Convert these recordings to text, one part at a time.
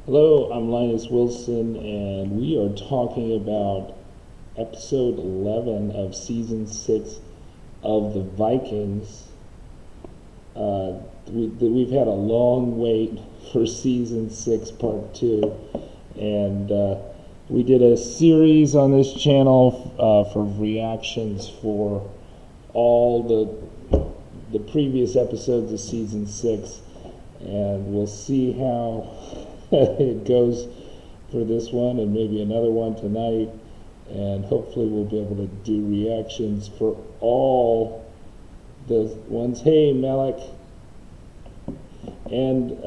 Hello, I'm Linus Wilson, and we are talking about episode 11 of season 6 of the Vikings. We've had a long wait for season 6, part 2, and we did a series on this channel for reactions for all the previous episodes of season 6, and we'll see how it goes for this one and maybe another one tonight, and hopefully we'll be able to do reactions for all the ones. Hey Malik. And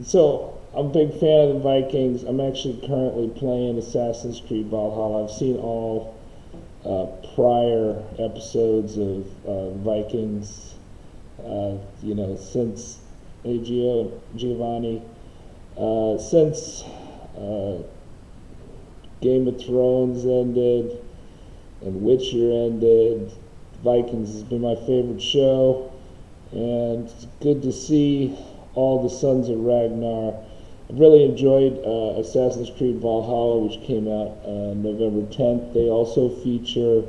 so I'm a big fan of the Vikings. I'm actually currently playing Assassin's Creed Valhalla. I've seen all prior episodes of Vikings, since Giovanni. Since Game of Thrones ended and Witcher ended, Vikings has been my favorite show, and it's good to see all the Sons of Ragnar. I've really enjoyed Assassin's Creed Valhalla, which came out November 10th. They also feature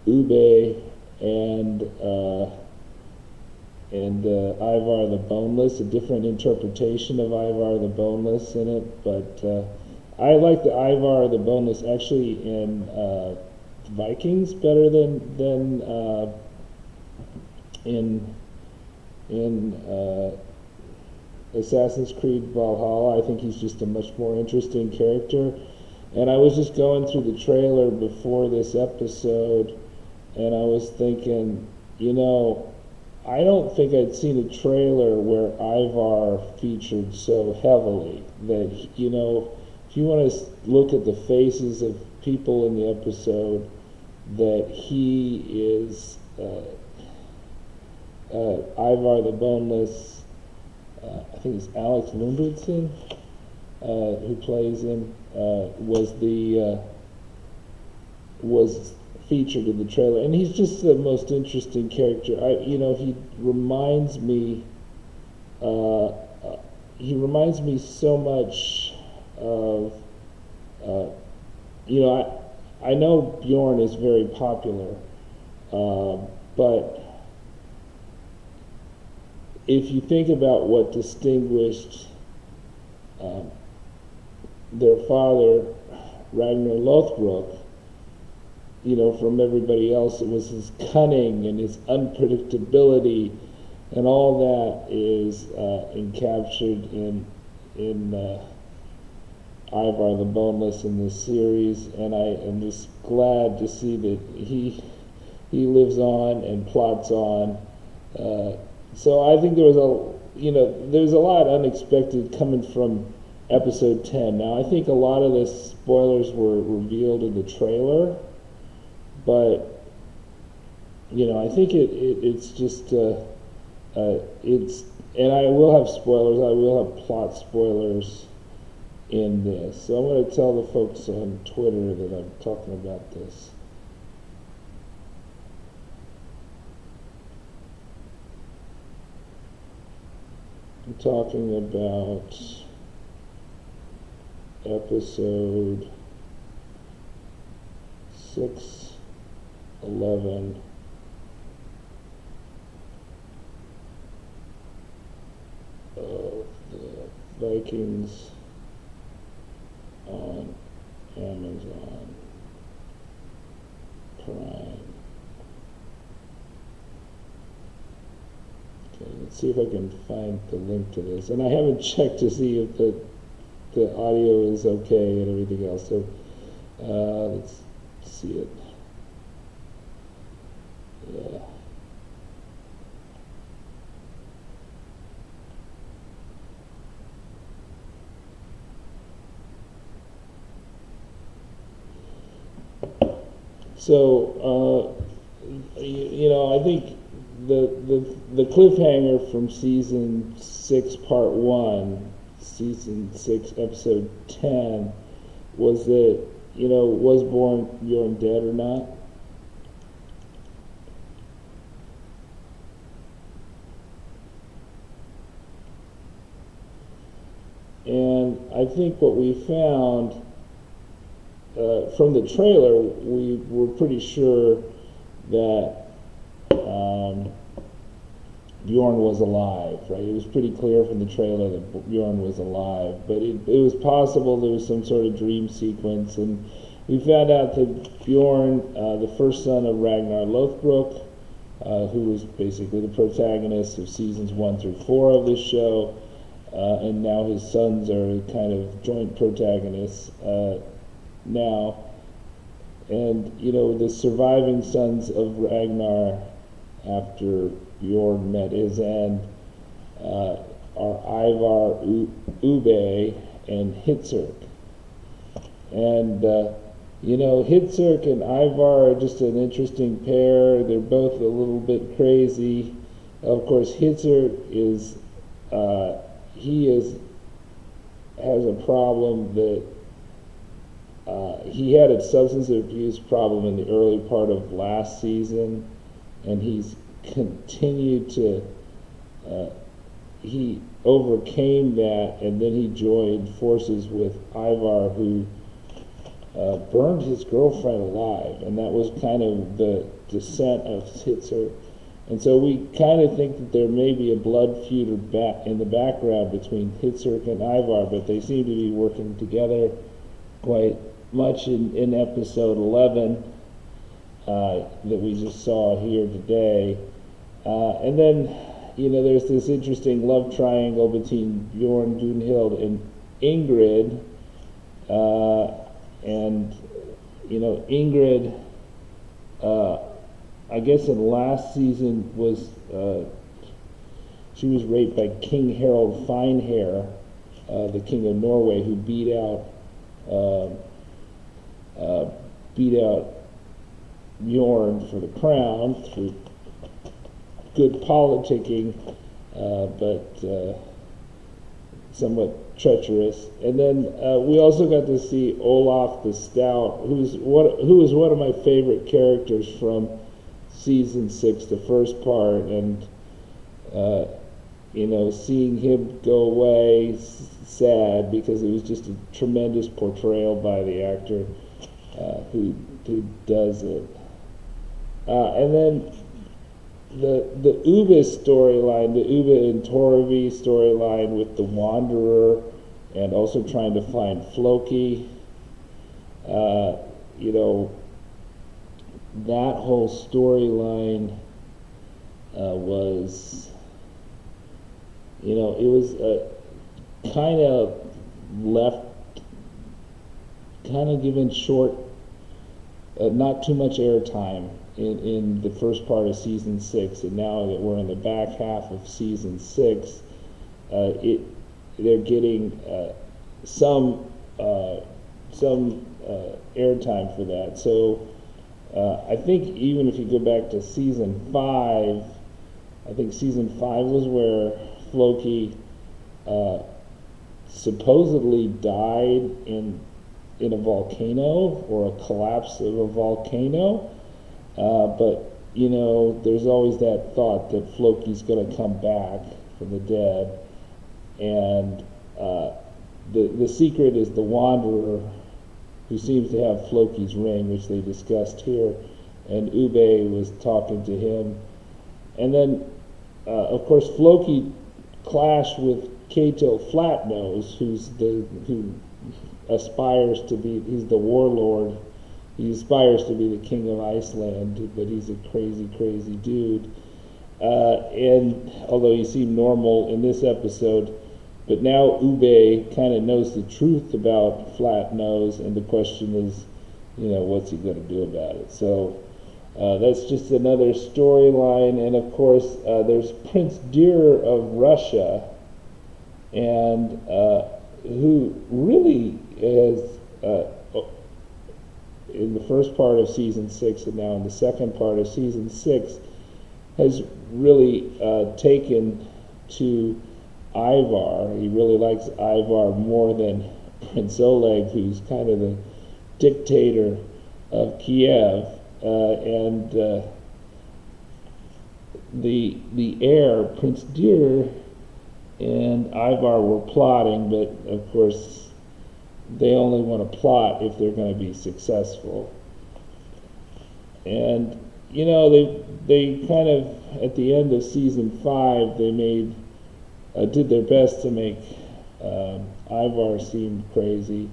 Ube and Ivar the Boneless, a different interpretation of Ivar the Boneless in it, but I like the Ivar the Boneless actually in Vikings better than in Assassin's Creed Valhalla. I think he's just a much more interesting character, and I was just going through the trailer before this episode, and I was thinking, I don't think I'd seen a trailer where Ivar featured so heavily that, if you want to look at the faces of people in the episode, that he is Ivar the Boneless. I think it's Alex Lumbertson who plays him, was featured in the trailer, and he's just the most interesting character. He reminds me so much of I know Bjorn is very popular, but if you think about what distinguished their father Ragnar Lothbrok from everybody else, it was his cunning and his unpredictability, and all that is encaptured in Ivar the Boneless in this series, and I am just glad to see that he lives on and plots on. So I think there's a lot unexpected coming from episode 10. Now I think a lot of the spoilers were revealed in the trailer, but I think it's just and I will have spoilers. I will have plot spoilers in this, so I'm going to tell the folks on Twitter that I'm talking about this. I'm talking about episode 6/11 of the Vikings on Amazon Prime. Okay, let's see if I can find the link to this. And I haven't checked to see if the audio is okay and everything else. So let's see it. Yeah. So I think the cliffhanger from season 6 part 1, season 6 episode 10, was that was Bjorn dead or not? And And I think what we found from the trailer, we were pretty sure that Bjorn was alive, right? It was pretty clear from the trailer that Bjorn was alive, but it was possible there was some sort of dream sequence, and we found out that Bjorn, the first son of Ragnar Lothbrok, who was basically the protagonist of seasons 1 through 4 of this show, and now his sons are kind of joint protagonists now. And, you know, the surviving sons of Ragnar after Bjorn met his end are Ivar, Ube, and Hitsirk. And, you know, Hitsirk and Ivar are just an interesting pair. They're both a little bit crazy. Of course, Hitsirk is, has a problem that he had a substance abuse problem in the early part of last season, and he's continued to, he overcame that, and then he joined forces with Ivar, who burned his girlfriend alive, and that was kind of the descent of Hitsirk. And so we kind of think that there may be a blood feud in the background between Hitsirk and Ivar, but they seem to be working together quite much in episode 11 that we just saw here today. And then, you know, there's this interesting love triangle between Bjorn, Gunhild, and Ingrid. And, you know, Ingrid, I guess in last season she was raped by King Harald Finehair, the king of Norway, who beat out Bjorn for the crown through good politicking, but somewhat treacherous. And then we also got to see Olaf the Stout, who is one of my favorite characters from season 6, the first part, and you know, seeing him go away, sad, because it was just a tremendous portrayal by the actor who does it. And then the Ube storyline, the Ube and Torvi storyline with the Wanderer, and also trying to find Floki, you know, that whole storyline was, you know, it was kind of left, kind of given short, not too much airtime in the first part of season 6, and now that we're in the back half of season 6, they're getting some airtime for that. So I think even if you go back to season 5, I think season 5 was where Floki supposedly died in a volcano, or a collapse of a volcano. But, you know, there's always that thought that Floki's going to come back from the dead. And the secret is the Wanderer, who seems to have Floki's ring, which they discussed here. And Ube was talking to him. And then, of course, Floki clashed with Cato Flatnose, who aspires to be, he's the warlord. He aspires to be the king of Iceland, but he's a crazy, crazy dude. And although he seemed normal in this episode, but now Ube kind of knows the truth about Flatnose, and the question is, you know, what's he going to do about it? So that's just another storyline. And of course, there's Prince Deer of Russia, and who really is, in the first part of season 6 and now in the second part of season 6, has really taken to Ivar. He really likes Ivar more than Prince Oleg, who's kind of the dictator of Kiev, and the heir, Prince Deer, and Ivar were plotting, but of course they only want to plot if they're going to be successful. And they kind of, at the end of season 5, they did their best to make Ivar seem crazy,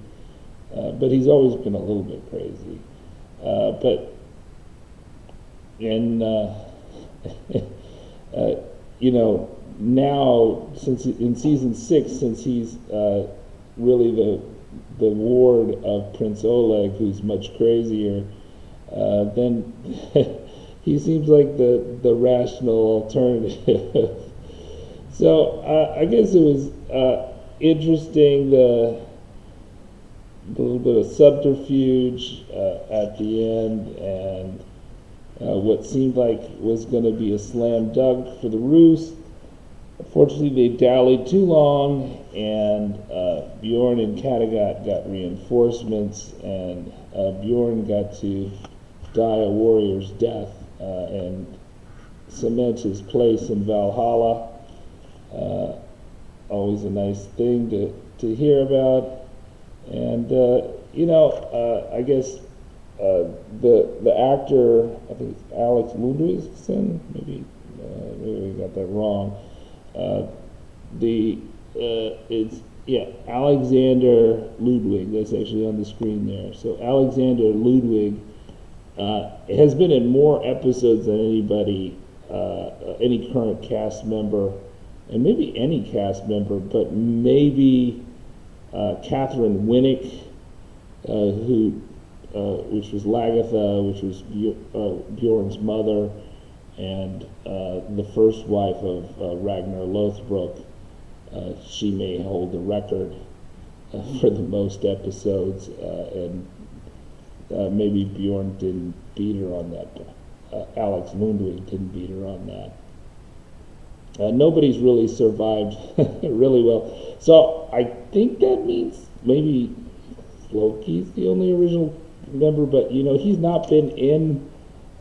but he's always been a little bit crazy. Now, since in season 6, since he's really the ward of Prince Oleg, who's much crazier, then he seems like the rational alternative. So I guess it was interesting, the little bit of subterfuge at the end, and what seemed like was going to be a slam dunk for the Roost. Unfortunately, they dallied too long, and Bjorn and Kattegat got reinforcements, and Bjorn got to die a warrior's death and cement his place in Valhalla. Always a nice thing to hear about. And I guess the actor, I think it's Alex Ludwigsen, maybe we got that wrong. Alexander Ludwig. That's actually on the screen there. So Alexander Ludwig has been in more episodes than anybody, any current cast member, and maybe any cast member, but maybe Catherine Winnick, which was Lagatha, which was Bjorn's mother, and the first wife of Ragnar Lothbrok. She may hold the record for the most episodes, and maybe Bjorn didn't beat her on that. Alex Ludwig didn't beat her on that. Nobody's really survived really well. So I think that means maybe Loki's the only original member, but he's not been in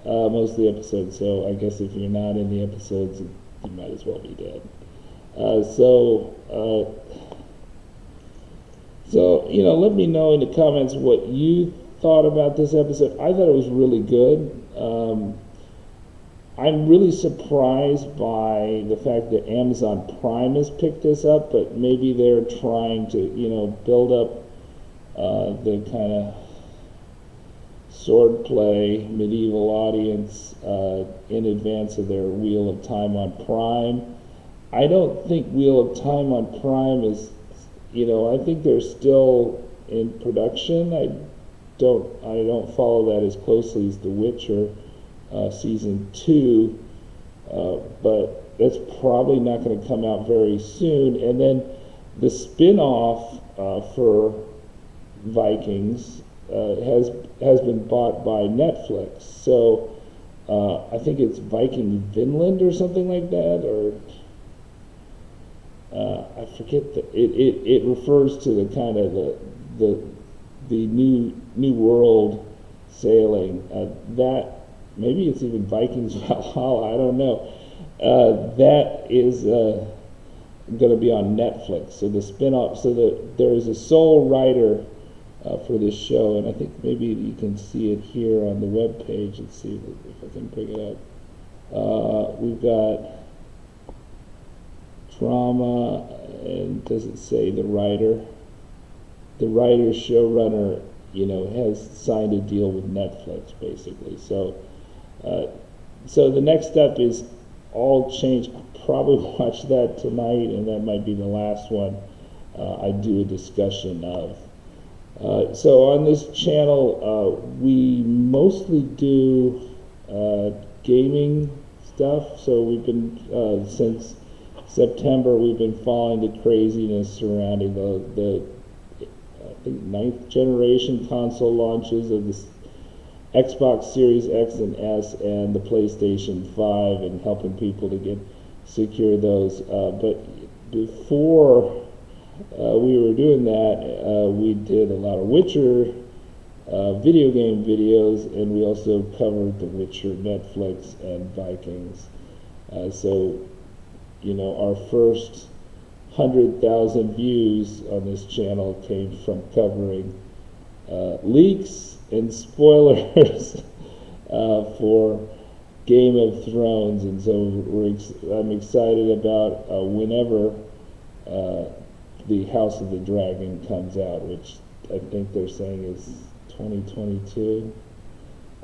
most of the episodes, so I guess if you're not in the episodes, you might as well be dead. Let me know in the comments what you thought about this episode. I thought it was really good. I'm really surprised by the fact that Amazon Prime has picked this up, but maybe they're trying to, build up the kind of swordplay medieval audience in advance of their Wheel of Time on Prime. I don't think Wheel of Time on Prime is, I think they're still in production. I don't follow that as closely as The Witcher season 2, but that's probably not going to come out very soon. And then the spin-off for Vikings has been bought by Netflix. So I think it's Viking Vinland or something like that, or I forget it refers to the kind of the new world sailing. That maybe it's even Vikings Valhalla. I don't know. That is going to be on Netflix. So the spin-off. So there is a sole writer for this show, and I think maybe you can see it here on the web page. Let's see if I can pick it up. We've got drama, and does it say the writer? The writer, showrunner, has signed a deal with Netflix, basically. So the next step is All Change. I'll probably watch that tonight, and that might be the last one I do a discussion of. So on this channel, we mostly do gaming stuff. So we've been, since September, we've been following the craziness surrounding the I think 9th generation console launches of the Xbox Series X and S and the PlayStation 5, and helping people to secure those. But before we were doing that, we did a lot of Witcher video game videos, and we also covered The Witcher, Netflix, and Vikings. So our first 100,000 views on this channel came from covering leaks and spoilers for Game of Thrones, and so I'm excited about whenever the House of the Dragon comes out, which I think they're saying is 2022.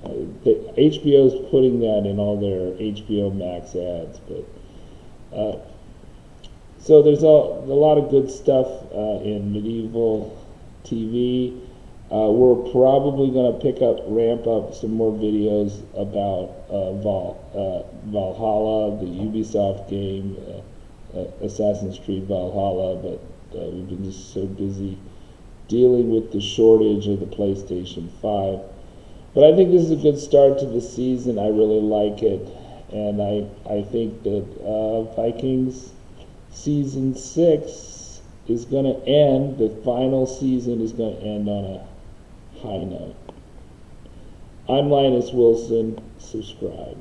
HBO's putting that in all their HBO Max ads, but so there's a lot of good stuff in medieval TV. We're probably going to ramp up some more videos about Valhalla, the Ubisoft game, Assassin's Creed Valhalla, but we've been just so busy dealing with the shortage of the PlayStation 5. But I think this is a good start to the season. I really like it, and I think that Vikings Season 6 is going to end, the final season is going to end on a high note. I'm Linus Wilson. Subscribe.